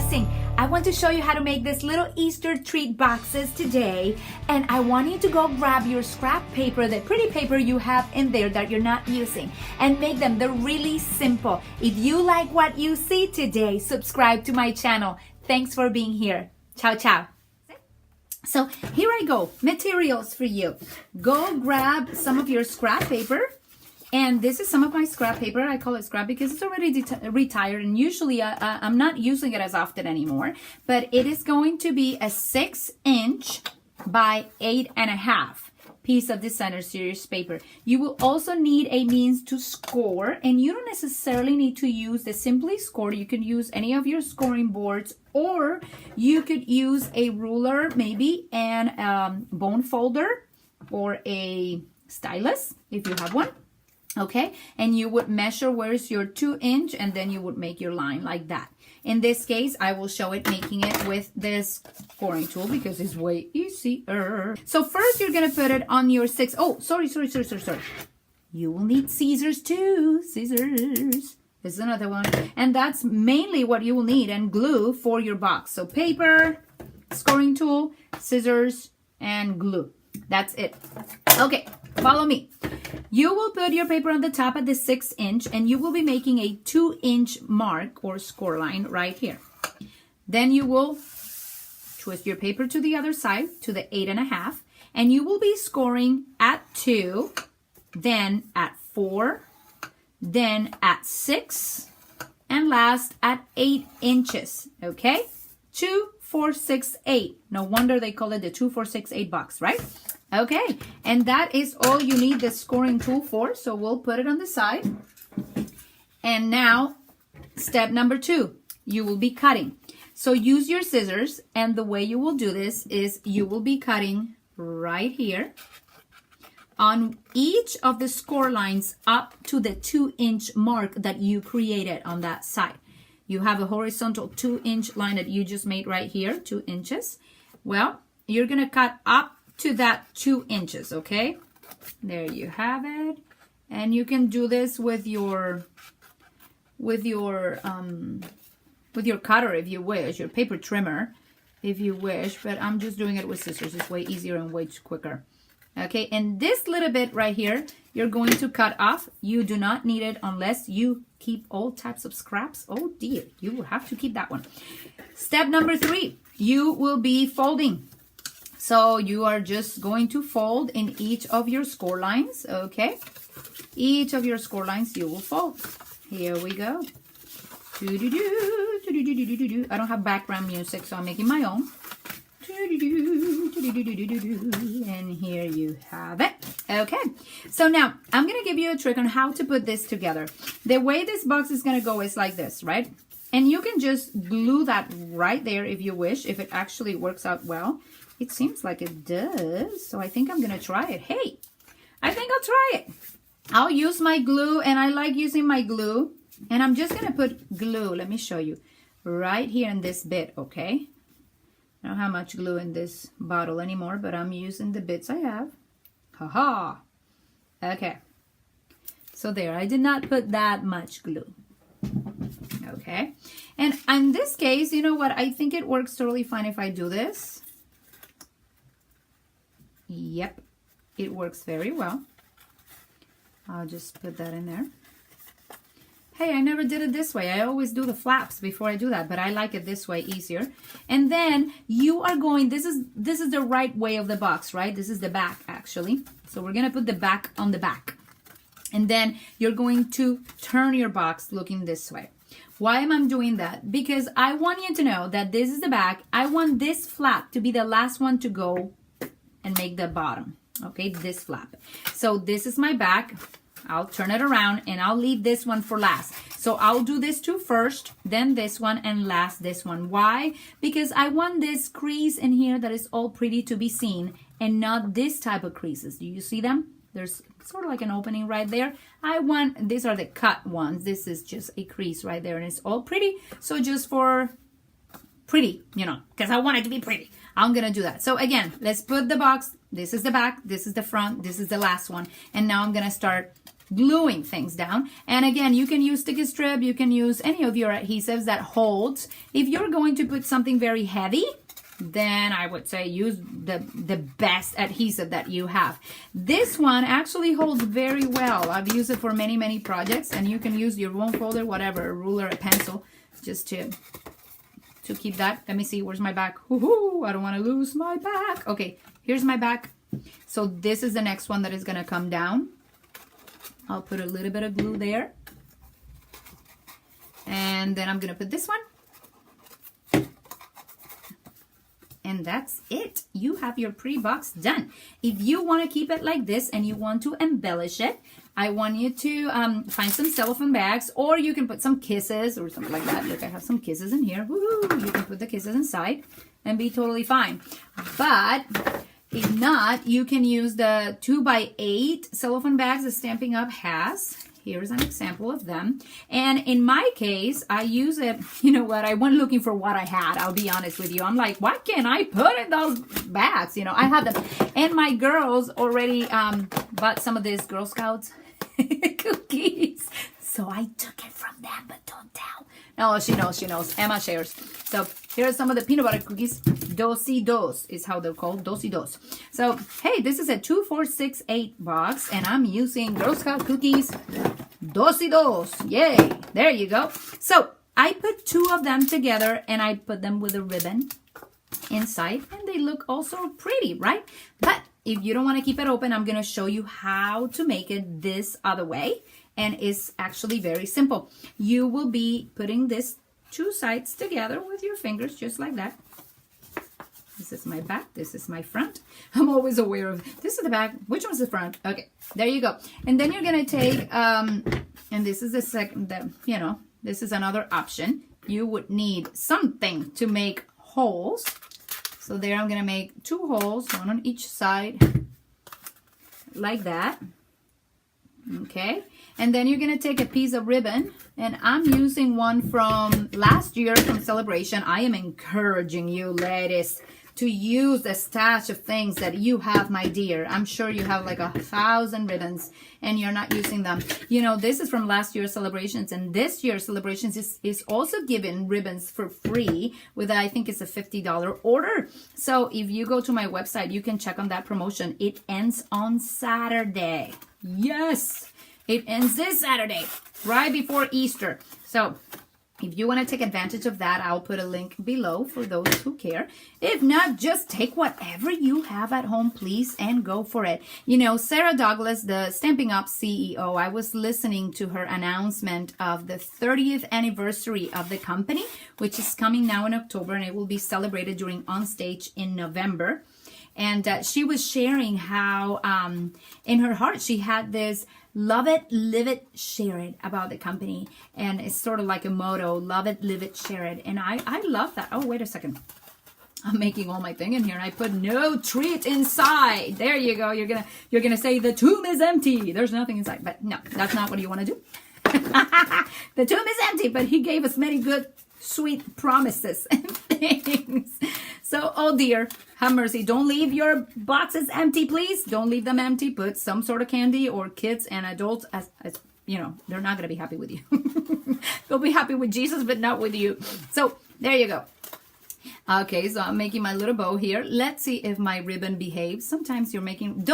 amazing. I want to show you how to make this little Easter treat boxes today. And I want you to go grab your scrap paper, the pretty paper you have in there that you're not using, and make them. They're really simple. If you like what you see today, subscribe to my channel. Thanks for being here. Ciao, ciao. So here I go, materials for you. Go grab some of your scrap paper. And this is some of my scrap paper. I call it scrap because it's already retired, and usually I'm not using it as often anymore. But it is going to be a 6" by 8.5" piece of designer series paper. You will also need a means to score, and you don't necessarily need to use the Simply Score. You can use any of your scoring boards, or you could use a ruler maybe, and bone folder, or a stylus if you have one. Okay, and you would measure where's your 2" and then you would make your line like that. In this case, I will show it making it with this scoring tool because it's way easier. So first you're gonna put it on your 6. Oh, sorry. You will need scissors too. Scissors. This is another one. And that's mainly what you will need, and glue for your box. So paper, scoring tool, scissors, and glue. That's it. Okay, follow me. You will put your paper on the top at the 6", and you will be making a 2" mark or score line right here. Then you will twist your paper to the other side, to the 8.5, and you will be scoring at 2, then at 4, then at 6, and last at 8 inches. Okay? 2, 4, 6, 8. No wonder they call it the 2, 4, 6, 8 box, right? Okay, and that is all you need the scoring tool for. So we'll put it on the side. And now, step number 2, you will be cutting. So use your scissors, and the way you will do this is you will be cutting right here on each of the score lines up to the 2" mark that you created on that side. You have a horizontal 2" line that you just made right here, 2 inches. Well, you're gonna cut up to that 2 inches, okay? There you have it. And you can do this with your cutter if you wish, your paper trimmer if you wish, but I'm just doing it with scissors. It's way easier and way quicker. Okay, and this little bit right here, you're going to cut off. You do not need it unless you keep all types of scraps. Oh dear, you will have to keep that one. Step number 3, you will be folding. So you are just going to fold in each of your score lines, okay? Each of your score lines you will fold. Here we go. I don't have background music, so I'm making my own. And here you have it. Okay, so now I'm going to give you a trick on how to put this together. The way this box is going to go is like this, right? And you can just glue that right there if you wish, if it actually works out well. It seems like it does, so I think I'm going to try it. Hey, I think I'll try it. I'll use my glue, and I like using my glue. And I'm just going to put glue, let me show you, right here in this bit, okay? I don't have much glue in this bottle anymore, but I'm using the bits I have. Ha-ha! Okay. So there, I did not put that much glue. Okay. And in this case, you know what? I think it works totally fine if I do this. Yep, it works very well. I'll just put that in there. Hey, I never did it this way. I always do the flaps before I do that, but I like it this way, easier. And then you are going, this is the right way of the box, right? This is the back, actually. So we're gonna put the back on the back. And then you're going to turn your box looking this way. Why am I doing that? Because I want you to know that this is the back. I want this flap to be the last one to go and make the bottom, okay, this flap. So this is my back. I'll turn it around and I'll leave this one for last. So I'll do this two first, then this one, and last this one. Why? Because I want this crease in here that is all pretty to be seen, and not this type of creases. Do you see them? There's sort of like an opening right there. I want, these are the cut ones. This is just a crease right there, and it's all pretty. So just for pretty, you know, because I want it to be pretty, I'm gonna do that. So again, let's put the box. This is the back, this is the front, this is the last one. And now I'm gonna start gluing things down. And again, you can use sticky strip, you can use any of your adhesives that holds. If you're going to put something very heavy, then I would say use the best adhesive that you have. This one actually holds very well. I've used it for many projects, and you can use your bone folder, whatever, a ruler, a pencil, just to keep that. Let me see, where's my back? Woohoo, I don't want to lose my back. Okay, here's my back. So this is the next one that is going to come down. I'll put a little bit of glue there. And then I'm going to put this one. And that's it. You have your pretty box done. If you want to keep it like this and you want to embellish it, I want you to find some cellophane bags, or you can put some kisses or something like that. Look, I have some kisses in here. Woo-hoo. You can put the kisses inside and be totally fine. But if not, you can use the 2x8 cellophane bags that Stampin' Up has. Here's an example of them. And in my case, I use it, you know what, I went looking for what I had. I'll be honest with you. I'm like, what can I put in those bags? You know, I have them. And my girls already bought some of these Girl Scouts cookies. So I took it from them, but don't tell. No, she knows. Emma shares. So here are some of the peanut butter cookies. Dosey Dos is how they're called. Dosey Dos. So, hey, this is a 2468 box, and I'm using Girl Scout cookies. Dosey Dos. Yay. There you go. So I put two of them together, and I put them with a ribbon inside, and they look also pretty, right? But if you don't want to keep it open, I'm going to show you how to make it this other way. And it's actually very simple. You will be putting this two sides together with your fingers, just like that. This is my back. This is my front. I'm always aware of, this is the back. Which one's the front? Okay, there you go. And then you're going to take, and this is the second, this is another option. You would need something to make holes. So there I'm going to make two holes, one on each side, like that. Okay. And then you're going to take a piece of ribbon, and I'm using one from last year from Celebration. I am encouraging you, ladies, to use the stash of things that you have, my dear. I'm sure you have like 1,000 ribbons and you're not using them. You know, this is from last year's Celebrations, and this year's Celebrations is also giving ribbons for free with, I think it's a $50 order. So if you go to my website, you can check on that promotion. It ends on Saturday. Yes! It ends this Saturday, right before Easter. So if you want to take advantage of that, I'll put a link below for those who care. If not, just take whatever you have at home, please, and go for it. You know, Sarah Douglas, the Stampin' Up CEO, I was listening to her announcement of the 30th anniversary of the company, which is coming now in October, and it will be celebrated during Onstage in November. And she was sharing how in her heart she had this love it, live it, share it about the company. And it's sort of like a motto, love it, live it, share it. And I love that. Oh, wait a second. I'm making all my thing in here, and I put no treat inside. There you go. You're gonna say the tomb is empty. There's nothing inside. But no, that's not what you want to do. The tomb is empty, but he gave us many good, sweet promises and things. So, oh dear, have mercy. Don't leave your boxes empty, please. Don't leave them empty. Put some sort of candy, or kids and adults, as you know, they're not going to be happy with you. They'll be happy with Jesus, but not with you. So, there you go. Okay, so I'm making my little bow here. Let's see if my ribbon behaves. Sometimes you're making,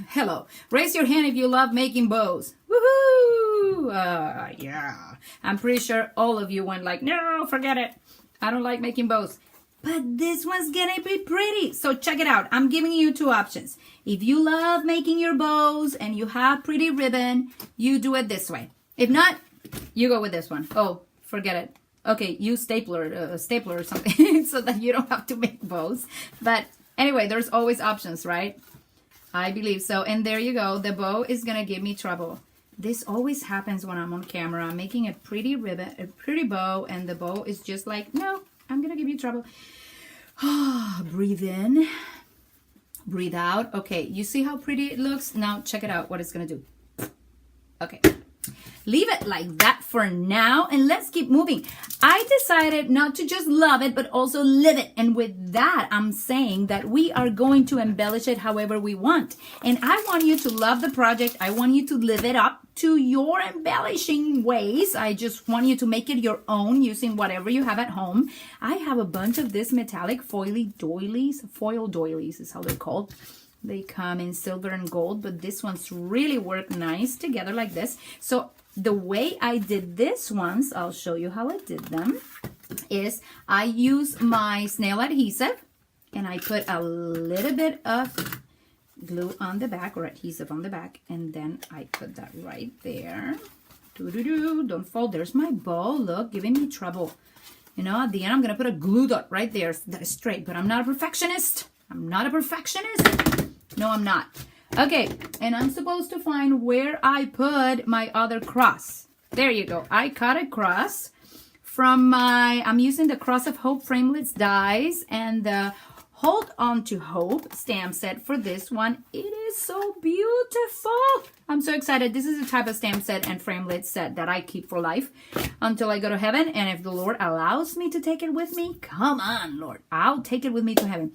hello. Raise your hand if you love making bows. Woohoo! Yeah. I'm pretty sure all of you went like, no, forget it. I don't like making bows. But this one's gonna be pretty. So check it out. I'm giving you two options. If you love making your bows and you have pretty ribbon, you do it this way. If not, you go with this one. Oh, forget it. Okay, use a stapler or something so that you don't have to make bows. But anyway, there's always options, right? I believe so. And there you go. The bow is gonna give me trouble. This always happens when I'm on camera. I'm making a pretty ribbon, a pretty bow, and the bow is just like, no, I'm gonna give you trouble. Breathe in, breathe out. Okay, you see how pretty it looks? Now check it out, what it's gonna do. Okay, leave it like that for now, and let's keep moving. I decided not to just love it, but also live it. And with that, I'm saying that we are going to embellish it however we want. And I want you to love the project. I want you to live it up to your embellishing ways. I just want you to make it your own using whatever you have at home. I have a bunch of this metallic foil doilies is how they're called. They come in silver and gold, but this one's really work nice together like this. So the way I did this ones, I'll show you how I did them, is I use my snail adhesive and I put a little bit of glue on the back or adhesive on the back, and then I put that right there. Don't fall. There's my bow. Look, giving me trouble. You know, at the end, I'm going to put a glue dot right there that is straight, but I'm not a perfectionist. I'm not a perfectionist. No, I'm not. Okay, and I'm supposed to find where I put my other cross. There you go. I cut a cross from I'm using the Cross of Hope framelits dies and the Hold On to Hope stamp set for this one. It is so beautiful. I'm so excited. This is the type of stamp set and framelit set that I keep for life until I go to heaven. And if the Lord allows me to take it with me, come on, Lord, I'll take it with me to heaven.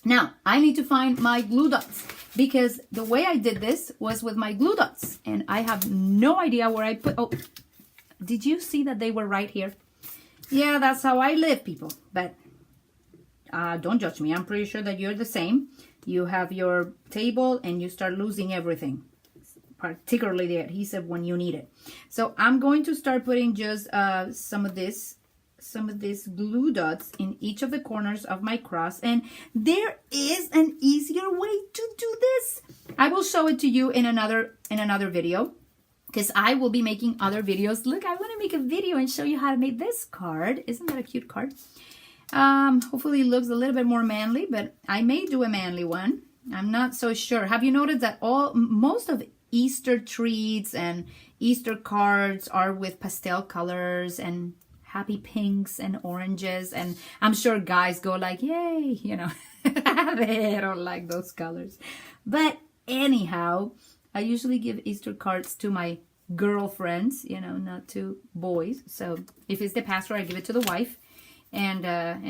Now, I need to find my glue dots because the way I did this was with my glue dots. And I have no idea where I put... Oh, did you see that they were right here? Yeah, that's how I live, people. But don't judge me. I'm pretty sure that you're the same. You have your table and you start losing everything, particularly the adhesive when you need it. So I'm going to start putting just some of these glue dots in each of the corners of my cross, and there is an easier way to do this. I will show it to you in another video because I will be making other videos. Look, I want to make a video and show you how to make this card. Isn't that a cute card? Hopefully it looks a little bit more manly, but I may do a manly one. I'm not so sure. Have you noticed that most of Easter treats and Easter cards are with pastel colors and happy pinks and oranges, and I'm sure guys go like, yay, you know. They don't like those colors. But anyhow, I usually give Easter cards to my girlfriends, you know, not to boys. So if it's the pastor, I give it to the wife. And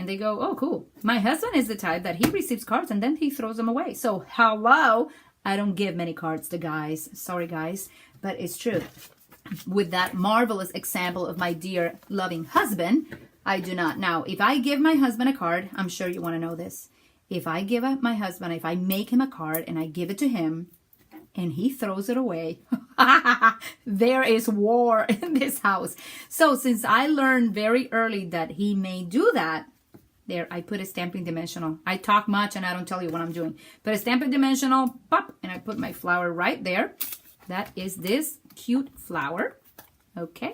they go, oh, cool. My husband is the type that he receives cards and then he throws them away. So hello, I don't give many cards to guys. Sorry, guys, but it's true. With that marvelous example of my dear loving husband, I do not. Now, if I give my husband a card, I'm sure you want to know this. If I give my husband, if I make him a card and I give it to him and he throws it away, there is war in this house. So since I learned very early that he may do that, there, I put a stamping dimensional. I talk much and I don't tell you what I'm doing. Put a stamping dimensional, pop, and I put my flower right there. That is this cute flower. Okay.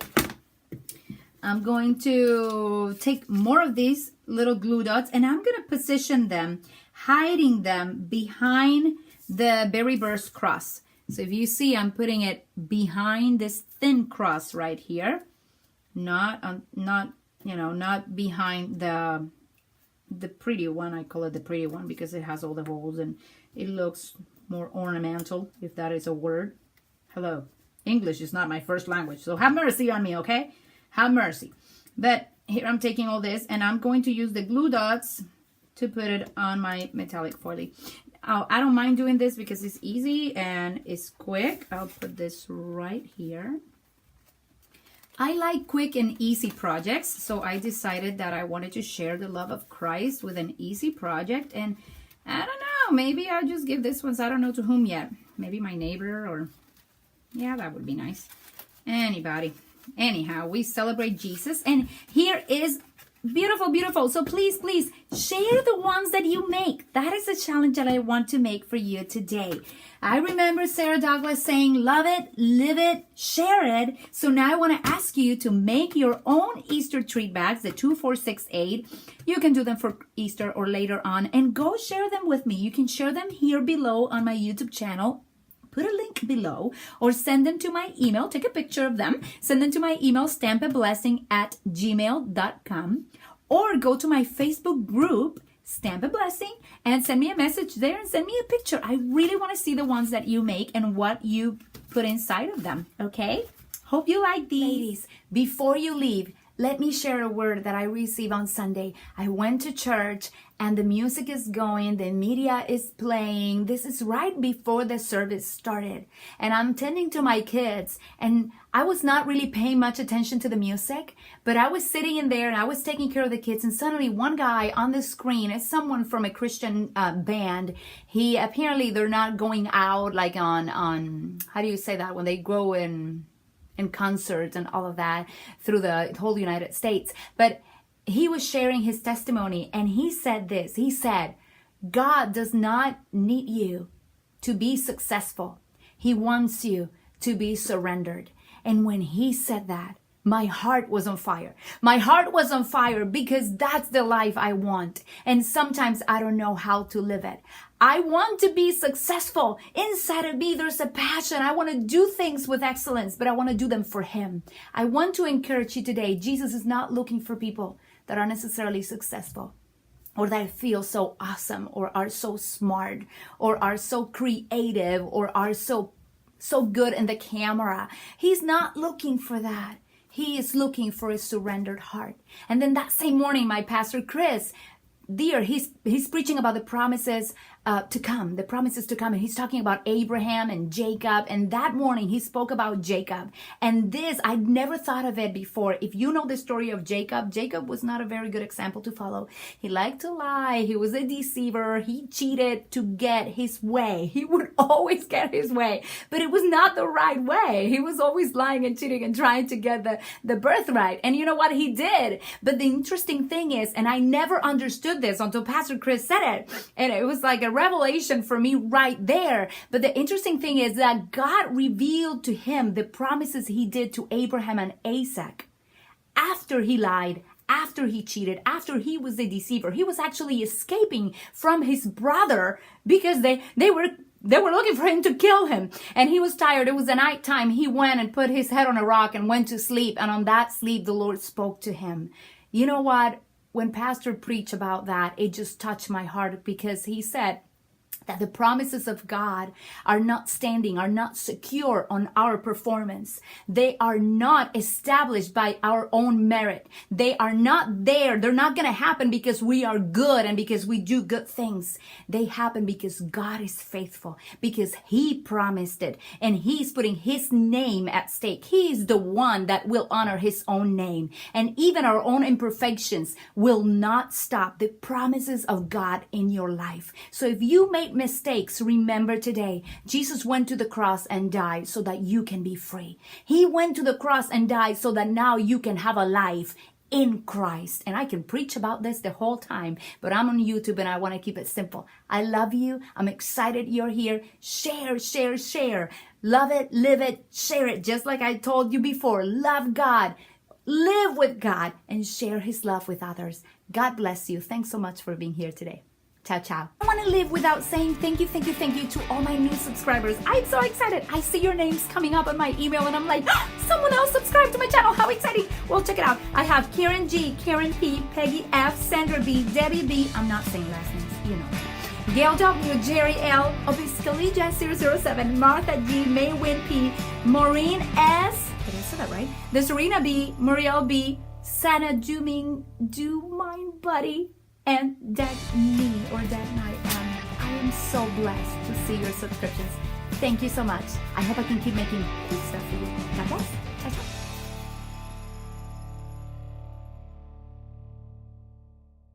I'm going to take more of these little glue dots and I'm going to position them, hiding them behind the Berry Burst cross. So if you see, I'm putting it behind this thin cross right here, not behind the pretty one. I call it the pretty one because it has all the holes and it looks more ornamental, if that is a word. Hello, English is not my first language, so have mercy on me, okay? Have mercy. But here I'm taking all this and I'm going to use the glue dots to put it on my metallic foilie. I don't mind doing this because it's easy and it's quick. I'll put this right here. I like quick and easy projects, so I decided that I wanted to share the love of Christ with an easy project. And I don't know, maybe I'll just give this one, I don't know to whom yet. Maybe my neighbor or, yeah, that would be nice. Anybody. Anyhow, we celebrate Jesus. And here is beautiful, beautiful. So please, please share the ones that you make. That is a challenge that I want to make for you today. I remember Sarah Douglas saying, love it, live it, share it. So now I want to ask you to make your own Easter treat bags, the 2, 4, 6, 8. You can do them for Easter or later on and go share them with me. You can share them here below on my YouTube channel. Put a link below or send them to my email. Take a picture of them. Send them to my email, stampablessing@gmail.com, or go to my Facebook group, Stamp a Blessing, and send me a message there and send me a picture. I really want to see the ones that you make and what you put inside of them, okay? Hope you like these. Ladies, before you leave, let me share a word that I received on Sunday. I went to church and the music is going, the media is playing. This is right before the service started. And I'm tending to my kids and I was not really paying much attention to the music, but I was sitting in there and I was taking care of the kids, and suddenly one guy on the screen is someone from a Christian band. He apparently, they're not going out like on how do you say that, when they go in concerts and all of that through the whole United States. But he was sharing his testimony and he said this. He said, God does not need you to be successful. He wants you to be surrendered. And when he said that, my heart was on fire. My heart was on fire because that's the life I want. And sometimes I don't know how to live it. I want to be successful. Inside of me, there's a passion. I want to do things with excellence, but I want to do them for him. I want to encourage you today. Jesus is not looking for people that are necessarily successful, or that feel so awesome, or are so smart, or are so creative, or are so good in the camera. He's not looking for that. He is looking for a surrendered heart. And then that same morning, my pastor Chris, he's preaching about the promises to come, the promises to come. And he's talking about Abraham and Jacob. And that morning he spoke about Jacob. And this, I'd never thought of it before. If you know the story of Jacob, Jacob was not a very good example to follow. He liked to lie. He was a deceiver. He cheated to get his way. He would always get his way, but it was not the right way. He was always lying and cheating and trying to get the birthright. And you know what? He did. But the interesting thing is, and I never understood this until Pastor Chris said it, and it was like a revelation for me right there. But the interesting thing is that God revealed to him the promises he did to Abraham and Isaac after he lied, after he cheated, after he was a deceiver. He was actually escaping from his brother because they were looking for him to kill him. And he was tired. It was the night time. He went and put his head on a rock and went to sleep. And on that sleep, the Lord spoke to him. You know what? When Pastor preached about that, it just touched my heart, because he said that the promises of God are not standing, are not secure on our performance. They are not established by our own merit. They are not there. They're not going to happen because we are good and because we do good things. They happen because God is faithful, because he promised it, and he's putting his name at stake. He is the one that will honor his own name. And even our own imperfections will not stop the promises of God in your life. So if you made mistakes, remember today, Jesus went to the cross and died so that you can be free. He went to the cross and died so that now you can have a life in Christ. And I can preach about this the whole time, but I'm on YouTube and I want to keep it simple. I love you. I'm excited you're here. Share, share, share. Love it, live it, share it. Just like I told you before, love God, live with God, and share his love with others. God bless you. Thanks so much for being here today. Ciao, ciao. I want to live without saying thank you to all my new subscribers. I'm so excited. I see your names coming up on my email and I'm like, someone else subscribed to my channel. How exciting. Well, check it out. I have Karen G, Karen P, Peggy F, Sandra B, Debbie B. I'm not saying last names, you know. Gail W, Jerry L, Obiscalija 007, Martha G, Maywin P, Maureen S. Did I say that right? The Serena B, Muriel B, Sana Juming, Do Mine Buddy, and Dad Me or Dad Night. I am so blessed to see your subscriptions. Thank you so much. I hope I can keep making good stuff for you. God bless. Ciao, ciao.